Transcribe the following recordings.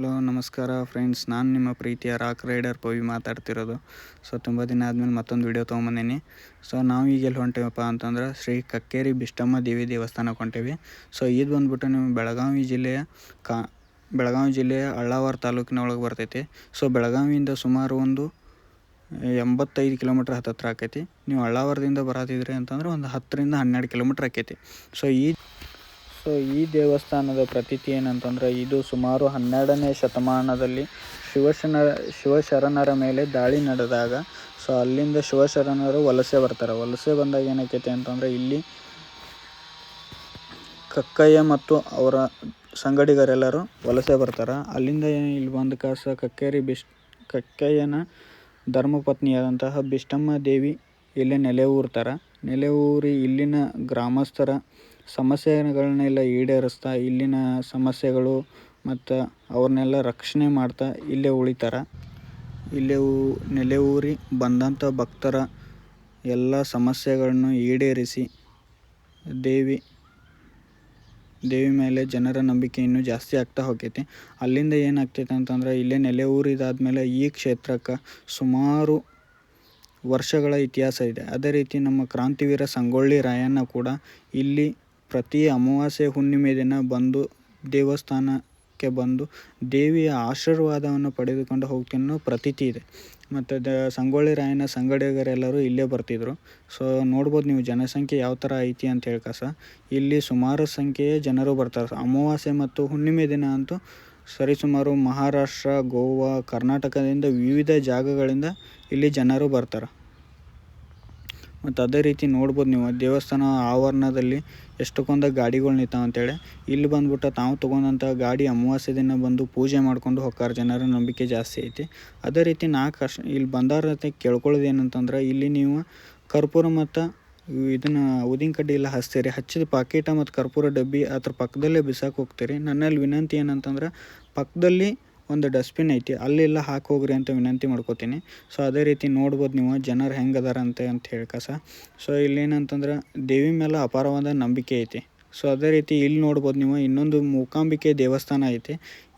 Hello ನಮಸ್ಕಾರ friends, ನಾನು ನಿಮ್ಮ ಪ್ರೀತಿಯ ರಾಕ್ ರೈಡರ್ ಪವಿ ಮಾತಾಡ್ತಿರೋದು. ತುಂಬ ದಿನ ಆದಮೇಲೆ ಮತ್ತೊಂದು ವಿಡಿಯೋ ತೊಗೊಂಬಂದೀನಿ. ನಾವು ಈಗ ಎಲ್ಲಿ ಹೊಂಟೇವಪ್ಪ ಅಂತಂದ್ರೆ ಶ್ರೀ ಕಕ್ಕೇರಿ ಬಿಷ್ಟಮ್ಮ ದೇವಿ ದೇವಸ್ಥಾನಕ್ಕೆ ಹೊಂಟೇವಿ. ಇದು ಬಂದ್ಬಿಟ್ಟು ನೀವು ಬೆಳಗಾವಿ ಜಿಲ್ಲೆಯ ಅಳ್ಳಾವರ ತಾಲೂಕಿನ ಒಳಗೆ ಬರ್ತೈತಿ. ಬೆಳಗಾವಿಯಿಂದ ಸುಮಾರು ಒಂದು 85 ಕಿಲೋಮೀಟ್ರ್ ಹತ್ತಿರ ಆಕೈತಿ. ನೀವು ಅಳ್ಳಾವರದಿಂದ ಬರತ್ತಿದ್ರಿ ಅಂತಂದ್ರೆ ಒಂದು 10ರಿಂದ 12 ಕಿಲೋಮೀಟ್ರ್ ಆಕೈತಿ. ಈ ದೇವಸ್ಥಾನದ ಪ್ರತೀತಿ ಏನಂತಂದ್ರೆ, ಇದು ಸುಮಾರು 12ನೇ ಶತಮಾನದಲ್ಲಿ ಶಿವಶರಣರ ಮೇಲೆ ದಾಳಿ ನಡೆದಾಗ ಅಲ್ಲಿಂದ ಶಿವಶರಣರು ವಲಸೆ ಬರ್ತಾರೆ. ವಲಸೆ ಬಂದಾಗ ಏನಾಕೈತಿ ಅಂತಂದ್ರೆ, ಇಲ್ಲಿ ಕಕ್ಕಯ್ಯ ಮತ್ತು ಅವರ ಸಂಗಡಿಗರೆಲ್ಲರೂ ವಲಸೆ ಬರ್ತಾರೆ. ಅಲ್ಲಿಂದ ಇಲ್ಲಿ ಬಂದ ಕಾಸ ಕಕ್ಕಯ್ಯನ ಧರ್ಮಪತ್ನಿಯಾದಂತಹ ಬಿಷ್ಟಮ್ಮ ದೇವಿ ಇಲ್ಲೇ ನೆಲೆ ಊರಿ ಇಲ್ಲಿನ ಗ್ರಾಮಸ್ಥರ ಸಮಸ್ಯೆಗಳನ್ನೆಲ್ಲ ಈಡೇರಿಸ್ತಾ, ಇಲ್ಲಿನ ಸಮಸ್ಯೆಗಳು ಮತ್ತು ಅವ್ರನ್ನೆಲ್ಲ ರಕ್ಷಣೆ ಮಾಡ್ತಾ ಇಲ್ಲೇ ಉಳಿತಾರೆ. ಇಲ್ಲೇ ನೆಲೆ ಊರಿ ಬಂದಂಥ ಭಕ್ತರ ಎಲ್ಲ ಸಮಸ್ಯೆಗಳನ್ನು ಈಡೇರಿಸಿ ದೇವಿ ಮೇಲೆ ಜನರ ನಂಬಿಕೆ ಇನ್ನೂ ಜಾಸ್ತಿ ಆಗ್ತಾ ಹೋಗೈತಿ. ಅಲ್ಲಿಂದ ಏನಾಗ್ತೈತೆ ಅಂತಂದ್ರೆ, ಇಲ್ಲೇ ನೆಲೆ ಊರಿದಾದ್ಮೇಲೆ ಈ ಕ್ಷೇತ್ರಕ್ಕೆ ಸುಮಾರು ವರ್ಷಗಳ ಇತಿಹಾಸ ಇದೆ. ಅದೇ ರೀತಿ ನಮ್ಮ ಕ್ರಾಂತಿವೀರ ಸಂಗೊಳ್ಳಿ ರಾಯಣ್ಣ ಕೂಡ ಇಲ್ಲಿ ಪ್ರತಿ ಅಮಾವಾಸ್ಯೆ ಹುಣ್ಣಿಮೆ ದಿನ ಬಂದು ದೇವಸ್ಥಾನಕ್ಕೆ ಬಂದು ದೇವಿಯ ಆಶೀರ್ವಾದವನ್ನು ಪಡೆದುಕೊಂಡು ಹೋಗ್ತೀನಿ ಅನ್ನೋ ಪ್ರತೀತಿ ಇದೆ. ಮತ್ತು ಸಂಗೊಳ್ಳಿ ರಾಯಣ್ಣ ಸಂಗಡಿಗರೆಲ್ಲರೂ ಇಲ್ಲೇ ಬರ್ತಿದ್ರು. ನೋಡ್ಬೋದು ನೀವು ಜನಸಂಖ್ಯೆ ಯಾವ ಥರ ಐತಿ ಅಂತ ಹೇಳ್ಕಸ. ಇಲ್ಲಿ ಸುಮಾರು ಸಂಖ್ಯೆಯ ಜನರು ಬರ್ತಾರೆ. ಅಮಾವಾಸ್ಯೆ ಮತ್ತು ಹುಣ್ಣಿಮೆ ದಿನ ಅಂತೂ ಸರಿಸುಮಾರು ಮಹಾರಾಷ್ಟ್ರ, ಗೋವಾ, ಕರ್ನಾಟಕದಿಂದ ವಿವಿಧ ಜಾಗಗಳಿಂದ ಇಲ್ಲಿ ಜನರು ಬರ್ತಾರೆ. ಮತ್ತು ಅದೇ ರೀತಿ ನೋಡ್ಬೋದು ನೀವು ದೇವಸ್ಥಾನ ಆವರಣದಲ್ಲಿ ಎಷ್ಟಕ್ಕೊಂದು ಗಾಡಿಗಳು ನಿಂತಾವ ಅಂತೇಳಿ. ಇಲ್ಲಿ ಬಂದ್ಬಿಟ್ಟು ತಾವು ತೊಗೊಂಡಂಥ ಗಾಡಿ ಅಮಾವಾಸ್ಯೆ ದಿನ ಬಂದು ಪೂಜೆ ಮಾಡ್ಕೊಂಡು ಹೋಗ್ತಾರೆ. ಜನರ ನಂಬಿಕೆ ಜಾಸ್ತಿ ಐತಿ. ಅದೇ ರೀತಿ ಇಲ್ಲಿ ಬಂದಾರ ಕೇಳ್ಕೊಳ್ಳೋದು ಏನಂತಂದ್ರೆ, ಇಲ್ಲಿ ನೀವು ಕರ್ಪೂರ ಮತ್ತು ಇದನ್ನು ಉದಿನ ಕಡ್ಡಿ ಎಲ್ಲ ಹಚ್ತೀರಿ. ಹಚ್ಚಿದ ಪಾಕೀಟ ಮತ್ತು ಕರ್ಪೂರ ಡಬ್ಬಿ ಅದ್ರ ಪಕ್ಕದಲ್ಲೇ ಬಿಸಾಕಿ ಹೋಗ್ತೀರಿ. ನನ್ನಲ್ಲಿ ವಿನಂತಿ ಏನಂತಂದ್ರೆ, ಪಕ್ಕದಲ್ಲಿ ಒಂದು ಡಸ್ಟ್ಬಿನ್ ಐತಿ, ಅಲ್ಲೆಲ್ಲ ಹಾಕಿ ಹೋಗ್ರಿ ಅಂತ ವಿನಂತಿ ಮಾಡ್ಕೋತೀನಿ. ಅದೇ ರೀತಿ ನೋಡ್ಬೋದು ನೀವು ಜನರು ಹೆಂಗೆ ಅದಾರಂತೆ ಅಂತ ಹೇಳ್ಕಸ. ಇಲ್ಲೇನಂತಂದ್ರೆ ದೇವಿ ಮೇಲೆ ಅಪಾರವಾದ ನಂಬಿಕೆ ಐತಿ. ಅದೇ ರೀತಿ ಇಲ್ಲಿ ನೋಡ್ಬೋದು ನೀವು ಇನ್ನೊಂದು ಮೂಕಾಂಬಿಕೆ ದೇವಸ್ಥಾನ ಐತಿ.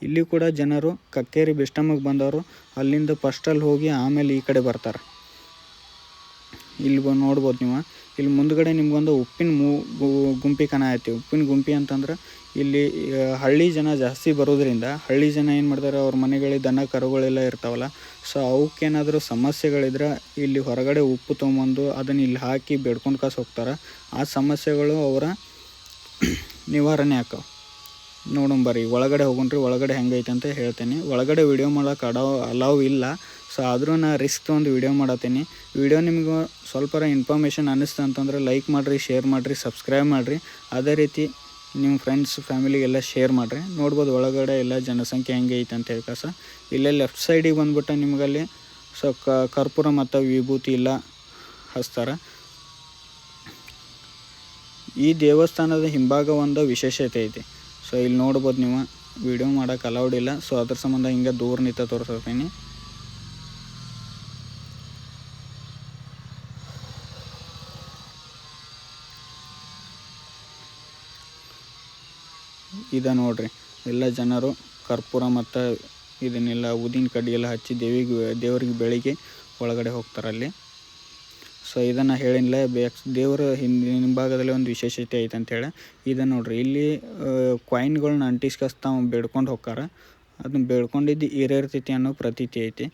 ಇಲ್ಲಿ ಕೂಡ ಜನರು ಕಕ್ಕೇರಿ ಬಿಷ್ಟಮ್ಮಗೆ ಬಂದವರು ಅಲ್ಲಿಂದ ಫಸ್ಟಲ್ಲಿ ಹೋಗಿ ಆಮೇಲೆ ಈ ಕಡೆ ಬರ್ತಾರೆ. ಇಲ್ಲಿ ನೋಡ್ಬೋದು ನೀವು. ಇಲ್ಲಿ ಮುಂದ್ಗಡೆ ನಿಮ್ಗೊಂದು ಉಪ್ಪಿನ ಗುಂಪಿ ಐತಿ. ಉಪ್ಪಿನ ಗುಂಪಿ ಅಂತಂದ್ರೆ, ಇಲ್ಲಿ ಹಳ್ಳಿ ಜನ ಜಾಸ್ತಿ ಬರೋದ್ರಿಂದ ಹಳ್ಳಿ ಜನ ಏನು ಮಾಡ್ತಾರೆ, ಅವ್ರ ಮನೆಗಳಿಗೆ ದನ ಕರುಗಳೆಲ್ಲ ಇರ್ತಾವಲ್ಲ. ಅವಕ್ಕೇನಾದರೂ ಸಮಸ್ಯೆಗಳಿದ್ರೆ ಇಲ್ಲಿ ಹೊರಗಡೆ ಉಪ್ಪು ತೊಗೊಂಬಂದು ಅದನ್ನು ಇಲ್ಲಿ ಹಾಕಿ ಬೇಡ್ಕೊಂಡು ಕಾಸು ಹೋಗ್ತಾರೆ. ಆ ಸಮಸ್ಯೆಗಳು ಅವರ ನಿವಾರಣೆ ಆಕ್ಕವು. ನೋಡೋಣ ಒಳಗಡೆ ಹೋಗೋಣ್ರಿ. ಒಳಗಡೆ ಹೆಂಗೈತೆ ಅಂತ ಹೇಳ್ತೇನೆ. ಒಳಗಡೆ ವಿಡಿಯೋ ಮಾಡೋಕೆ ಅಲಾವ್ ಇಲ್ಲ. ಆದರೂ ನಾನು ರಿಸ್ಕ್ ತೊಗೊಂಡು ವಿಡಿಯೋ ಮಾಡತ್ತೀನಿ. ವಿಡಿಯೋ ನಿಮ್ಗೆ ಸ್ವಲ್ಪ ಇನ್ಫಾರ್ಮೇಷನ್ ಅನ್ನಿಸ್ತು ಅಂತಂದ್ರೆ ಲೈಕ್ ಮಾಡಿರಿ, ಶೇರ್ ಮಾಡಿರಿ, ಸಬ್ಸ್ಕ್ರೈಬ್ ಮಾಡಿರಿ. ಅದೇ ರೀತಿ ನಿಮ್ಮ ಫ್ರೆಂಡ್ಸ್ ಫ್ಯಾಮಿಲಿಗೆಲ್ಲ ಶೇರ್ ಮಾಡಿರಿ. ನೋಡ್ಬೋದು ಒಳಗಡೆ ಎಲ್ಲ ಜನಸಂಖ್ಯೆ ಹೆಂಗೆ ಐತೆ ಅಂತ ಹೇಳ್ಕಸ. ಇಲ್ಲೇ ಲೆಫ್ಟ್ ಸೈಡಿಗೆ ಬಂದ್ಬಿಟ್ಟು ನಿಮಗಲ್ಲಿ ಕರ್ಪೂರ ಮತ್ತು ವಿಭೂತಿ ಎಲ್ಲ ಹಚ್ತಾರೆ. ಈ ದೇವಸ್ಥಾನದ ಹಿಂಭಾಗ ಒಂದು ವಿಶೇಷತೆ ಐತಿ. ಇಲ್ಲಿ ನೋಡ್ಬೋದು ನೀವು ವಿಡಿಯೋ ಮಾಡೋಕೆ ಅಲೌಡ್ ಇಲ್ಲ. ಅದ್ರ ಸಂಬಂಧ ಹಿಂಗೆ ದೂರ ನಿಂತ ತೋರಿಸ್ತೀನಿ. ಇದು ನೋಡ್ರಿ, ಎಲ್ಲ ಜನರು ಕರ್ಪೂರ ಮತ್ತು ಇದನ್ನೆಲ್ಲ ಉದಿನ ಕಡ್ಡಿ ಎಲ್ಲ ಹಚ್ಚಿ ದೇವರಿಗೆ ಬೆಳಿಗ್ಗೆ ಒಳಗಡೆ ಹೋಗ್ತಾರೆ ಅಲ್ಲಿ. ಇದನ್ನು ಹೇಳಿಲ್ಲ, ದೇವರ ಹಿಂಭಾಗದಲ್ಲಿ ಒಂದು ವಿಶೇಷತೆ ಐತೆ ಅಂತೇಳಿ. ಇದನ್ನು ನೋಡ್ರಿ, ಇಲ್ಲಿ ಕಾಯಿನ್ಗಳನ್ನ ಅಂಟಿಸ್ಕಸ್ತಾವು ಬೇಡ್ಕೊಂಡು ಹೋಗ್ತಾರೆ. ಅದನ್ನ ಬೇಡ್ಕೊಂಡಿದ್ದು ಈಡೇರ್ತೈತಿ ಅನ್ನೋ ಪ್ರತೀತಿ ಐತಿ.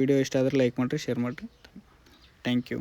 ವಿಡಿಯೋ ಇಷ್ಟ ಆದ್ರೆ ಲೈಕ್ ಮಾಡಿರಿ, ಶೇರ್ ಮಾಡಿರಿ. Thank you.